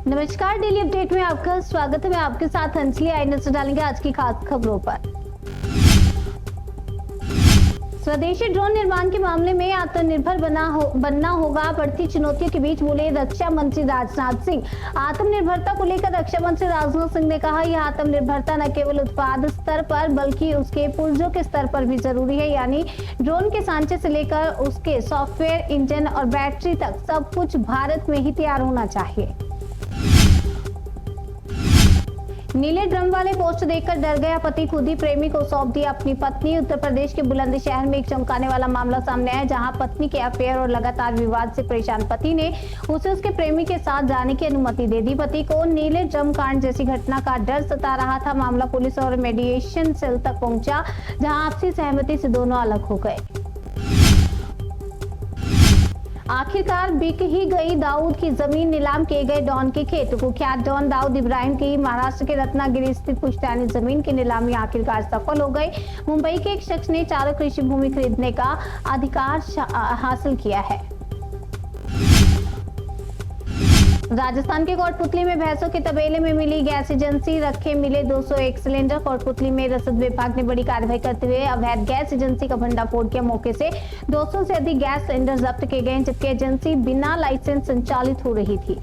नमस्कार, daily update में आपका स्वागत है। मैं आपके साथ अंजलि। आई नजर डालेंगे आज की खास खबरों पर। स्वदेशी ड्रोन निर्माण के मामले में आत्मनिर्भर बनना होगा। बढ़ती चुनौतियों के बीच बोले रक्षा मंत्री राजनाथ सिंह। आत्मनिर्भरता को लेकर रक्षा मंत्री राजनाथ सिंह ने कहा, यह आत्मनिर्भरता न केवल उत्पाद स्तर पर बल्कि उसके पुर्जों के स्तर पर भी जरूरी है। यानी ड्रोन के सांचे से लेकर उसके सॉफ्टवेयर, इंजन और बैटरी तक सब कुछ भारत में ही तैयार होना चाहिए। नीले ड्रम वाले पोस्ट देखकर डर गया पति, खुद ही प्रेमी को सौंप दिया अपनी पत्नी। उत्तर प्रदेश के बुलंदशहर में एक चौंकाने वाला मामला सामने आया, जहां पत्नी के अफेयर और लगातार विवाद से परेशान पति ने उसे उसके प्रेमी के साथ जाने की अनुमति दे दी। पति को नीले ड्रम कांड जैसी घटना का डर सता रहा था। मामला पुलिस और मेडिएशन सेल तक पहुंचा, जहां आपसी सहमति से दोनों अलग हो गए। आखिरकार बिक ही गई दाऊद की जमीन, नीलाम किए गए डॉन के खेत। कुख्यात डॉन दाऊद इब्राहिम की महाराष्ट्र के रत्नागिरी स्थित पुश्तैनी जमीन की नीलामी आखिरकार सफल हो गई। मुंबई के एक शख्स ने चारों कृषि भूमि खरीदने का अधिकार हासिल किया है। राजस्थान के कोटपुतली में भैंसों के तबेले में मिली गैस एजेंसी, रखे मिले 201 सिलेंडर। कोटपुतली में रसद विभाग ने बड़ी कार्रवाई करते हुए अवैध गैस एजेंसी का भंडाफोड़ किया। मौके से 200 से अधिक गैस सिलेंडर जब्त किए गए, जबकि एजेंसी बिना लाइसेंस संचालित हो रही थी।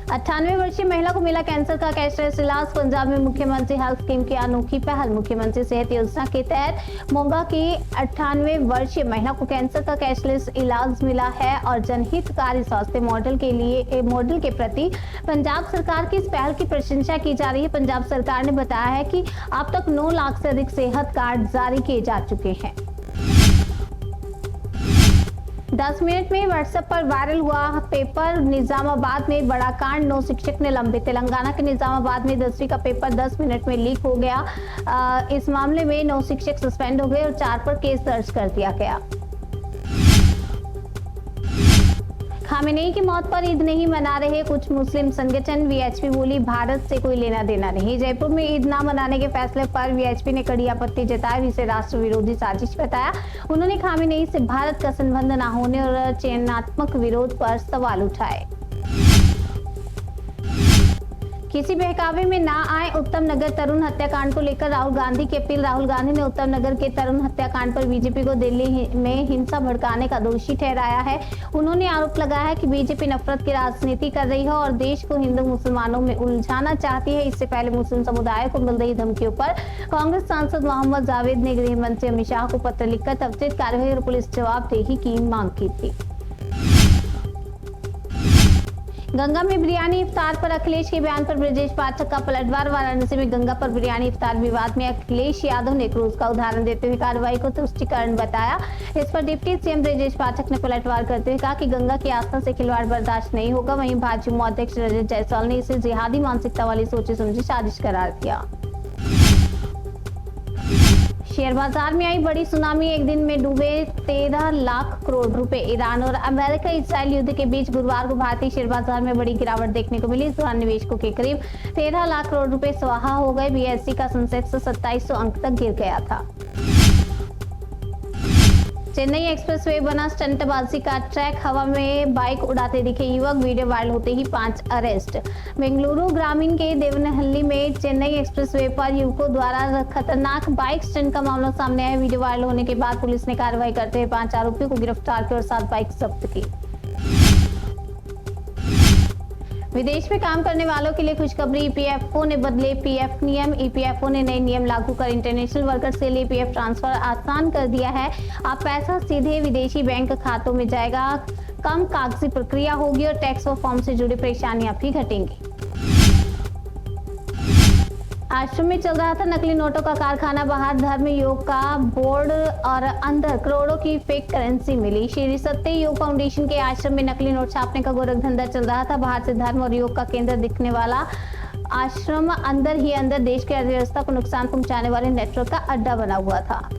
98 वर्षीय महिला को मिला कैंसर का कैशलेस इलाज। पंजाब में मुख्यमंत्री हेल्थ स्कीम की अनोखी पहल। मुख्यमंत्री सेहत योजना के तहत मोगा की 98 वर्षीय महिला को कैंसर का कैशलेस इलाज मिला है और जनहितकारी स्वास्थ्य मॉडल के प्रति पंजाब सरकार की इस पहल की प्रशंसा की जा रही है। पंजाब सरकार ने बताया है कि अब तक 9 लाख से अधिक सेहत कार्ड जारी किए जा चुके हैं। 10 मिनट में व्हाट्सएप पर वायरल हुआ पेपर, निजामाबाद में बड़ा कांड, 9 शिक्षक निलंबित। तेलंगाना के निजामाबाद में 10वीं का पेपर 10 मिनट में लीक हो गया। इस मामले में 9 शिक्षक सस्पेंड हो गए और 4 पर केस दर्ज कर दिया गया। खामेनेई की मौत पर ईद नहीं मना रहे कुछ मुस्लिम संगठन। वीएचपी बोली, भारत से कोई लेना देना नहीं। जयपुर में ईद ना मनाने के फैसले पर वीएचपी ने कड़ी आपत्ति जताई, इसे राष्ट्र विरोधी साजिश बताया। उन्होंने खामेनेई से भारत का संबंध न होने और चयनात्मक विरोध पर सवाल उठाए। किसी बहकावे में ना आए। उत्तम नगर तरुण हत्याकांड को लेकर राहुल गांधी की अपील। राहुल गांधी ने उत्तम नगर के तरुण हत्याकांड पर बीजेपी को दिल्ली में हिंसा भड़काने का दोषी ठहराया है। उन्होंने आरोप लगाया है कि बीजेपी नफरत की राजनीति कर रही है और देश को हिंदू मुसलमानों में उलझाना चाहती है। इससे पहले मुस्लिम समुदाय को मिल रही धमकियों पर कांग्रेस सांसद मोहम्मद जावेद ने गृह मंत्री अमित शाह को पत्र लिखकर त्वरित कार्रवाई और पुलिस जवाबदेही की मांग की थी। गंगा में बिरयानी इफ्तार पर अखिलेश के बयान पर ब्रजेश पाठक का पलटवार। वाराणसी में गंगा पर बिरयानी इफ्तार विवाद में अखिलेश यादव ने क्रूज का उदाहरण देते हुए कार्रवाई को तुष्टिकरण बताया। इस पर डिप्टी सीएम ब्रजेश पाठक ने पलटवार करते हुए कहा कि गंगा की आस्था से खिलवाड़ बर्दाश्त नहीं होगा। वहीं भाजपा अध्यक्ष रजत जायसवाल ने इसे जिहादी मानसिकता वाली सोची समझी साजिश करार दिया। शेयर बाजार में आई बड़ी सुनामी, एक दिन में डूबे 13 लाख करोड़ रुपए। ईरान और अमेरिका इजराइल युद्ध के बीच गुरुवार को भारतीय शेयर बाजार में बड़ी गिरावट देखने को मिली। इस दौरान निवेशकों के करीब 13 लाख करोड़ रुपए स्वाहा हो गए। बीएसई का सेंसेक्स 2700 अंक तक गिर गया था। चेन्नई एक्सप्रेसवे बना स्टंटबाजी का ट्रैक, हवा में बाइक उड़ाते दिखे युवक, वीडियो वायरल होते ही 5 अरेस्ट। बेंगलुरु ग्रामीण के देवनहल्ली में चेन्नई एक्सप्रेसवे पर युवकों द्वारा खतरनाक बाइक स्टंट का मामला सामने आया। वीडियो वायरल होने के बाद पुलिस ने कार्रवाई करते हुए 5 आरोपियों को गिरफ्तार किया और 7 बाइक जब्त की। विदेश में काम करने वालों के लिए खुशखबरी, ईपीएफओ ने बदले पीएफ नियम। ईपीएफओ ने नए नियम लागू कर इंटरनेशनल वर्कर्स के लिए पीएफ ट्रांसफर आसान कर दिया है। अब पैसा सीधे विदेशी बैंक खातों में जाएगा, कम कागजी प्रक्रिया होगी और टैक्स व फॉर्म से जुड़ी परेशानियां भी घटेंगी। आश्रम में चल रहा था नकली नोटों का कारखाना, बाहर धर्म योग का बोर्ड और अंदर करोड़ों की फेक करेंसी मिली। श्री सत्य योग फाउंडेशन के आश्रम में नकली नोट छापने का गोरख धंधा चल रहा था। बाहर से धर्म और योग का केंद्र दिखने वाला आश्रम अंदर ही अंदर देश की अर्थव्यवस्था को नुकसान पहुंचाने वाले नेटवर्क का अड्डा बना हुआ था।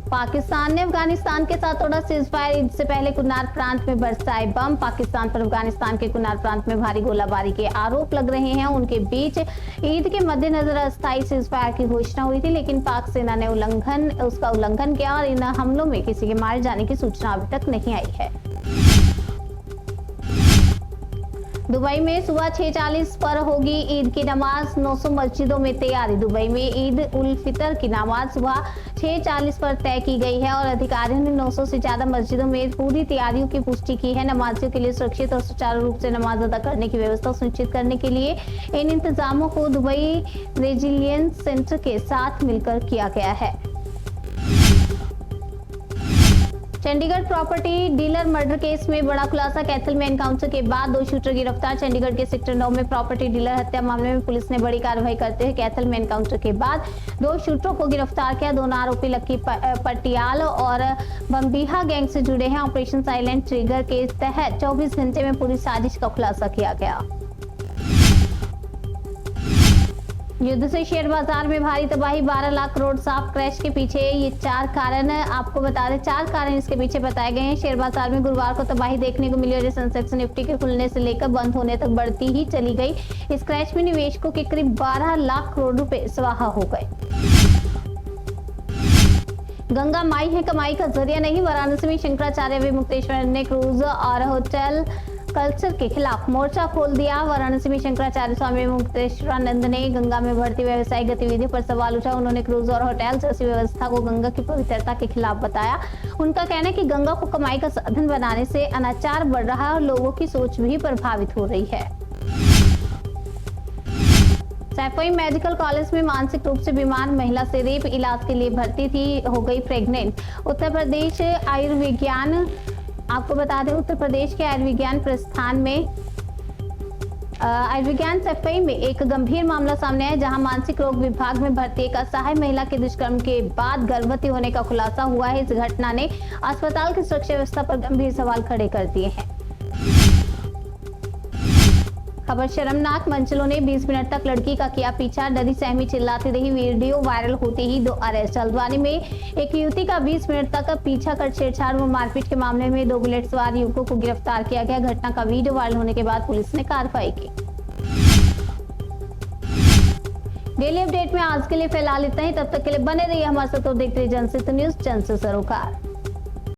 पाकिस्तान ने अफगानिस्तान के साथ तोड़ा सीजफायर। ईद से पहले कुन्नार प्रांत में बरसाए बम। पाकिस्तान पर अफगानिस्तान के कुन्नार प्रांत में भारी गोलाबारी के आरोप लग रहे हैं। उनके बीच ईद के मद्देनजर अस्थायी सीजफायर की घोषणा हुई थी, लेकिन पाक सेना ने उसका उल्लंघन किया और इन हमलों में किसी के मारे जाने की सूचना अभी तक नहीं आई है। दुबई में सुबह 6:40 पर होगी ईद की नमाज, 900 मस्जिदों में तैयारी। दुबई में ईद उल फितर की नमाज सुबह 6:40 पर तय की गई है और अधिकारियों ने 900 से ज्यादा मस्जिदों में पूरी तैयारियों की पुष्टि की है। नमाजियों के लिए सुरक्षित और सुचारू रूप से नमाज अदा करने की व्यवस्था सुनिश्चित करने के लिए इन इंतजामों को दुबई रेजिलियंस सेंटर के साथ मिलकर किया गया है। Chandigarh property dealer murder case में बड़ा खुलासा, कैथल में एनकाउंटर के बाद 2 शूटर गिरफ्तार। चंडीगढ़ के सेक्टर 9 में प्रॉपर्टी डीलर हत्या मामले में पुलिस ने बड़ी कार्रवाई करते हुए कैथल में एनकाउंटर के बाद 2 शूटरों को गिरफ्तार किया। दोनों आरोपी लक्की पटियाल और बम्बीहा गैंग से जुड़े हैं। ऑपरेशन साइलेंट ट्रिगर के तहत 24 घंटे में पूरी साजिश का खुलासा किया गया। युद्ध से शेयर बाजार में भारी तबाही, 12 लाख करोड़ साफ। क्रैश के पीछे ये 4 कारण आपको बता दें, 4 कारण इसके पीछे बताए गए हैं। शेयर बाजार में गुरुवार को तबाही देखने को मिली और सेंसेक्स निफ्टी के खुलने से लेकर बंद होने तक बढ़ती ही चली गई। इस क्रैश में निवेशकों के करीब 12 लाख करोड़ रुपए स्वाहा हो गए। गंगा माई है कमाई का जरिया नहीं, वाराणसी में शंकराचार्य विमुक्तेश्वर ने क्रूज और होटल कल्चर के खिलाफ मोर्चा खोल दिया। वाराणसी में शंकराचार्य स्वामी मुक्तेश्वरानंद ने गंगा में बढ़ती व्यवसायिक गतिविधियों पर सवाल उठाया। उन्होंने क्रूज और होटल जैसी व्यवस्था को गंगा की पवित्रता के खिलाफ बताया। उनका कहना है कि गंगा को कमाई का साधन बनाने से अनाचार बढ़ रहा है और लोगों की सोच भी प्रभावित हो रही है। सैफई मेडिकल कॉलेज में मानसिक रूप से बीमार महिला से रेप, इलाज के लिए भर्ती थी, हो गई प्रेग्नेंट। उत्तर प्रदेश आयुर्विज्ञान आपको बता दें, उत्तर प्रदेश के आयुर्विज्ञान प्रस्थान में आयुर्विज्ञान सैफई में एक गंभीर मामला सामने आया, जहां मानसिक रोग विभाग में भर्ती एक असहाय महिला के दुष्कर्म के बाद गर्भवती होने का खुलासा हुआ है। इस घटना ने अस्पताल की सुरक्षा व्यवस्था पर गंभीर सवाल खड़े कर दिए हैं। खबर शर्मनाक, मंचलों ने 20 मिनट तक लड़की का किया पीछा, डरी सहमी चिल्लाती रही। वीडियो वायरल होते ही 2 अरेस्ट। हल्द्वानी में एक युवती का 20 मिनट तक पीछा कर छेड़छाड़ व मारपीट के मामले में 2 बुलेट सवार युवकों को गिरफ्तार किया गया। घटना का वीडियो वायरल होने के बाद पुलिस ने कार्रवाई की। डेली अपडेट में आज के लिए फिलहाल इतना ही। तब तक के लिए बने रहिए हमारे साथ और देखते रहिए जनसित न्यूज, जन से सरोकार।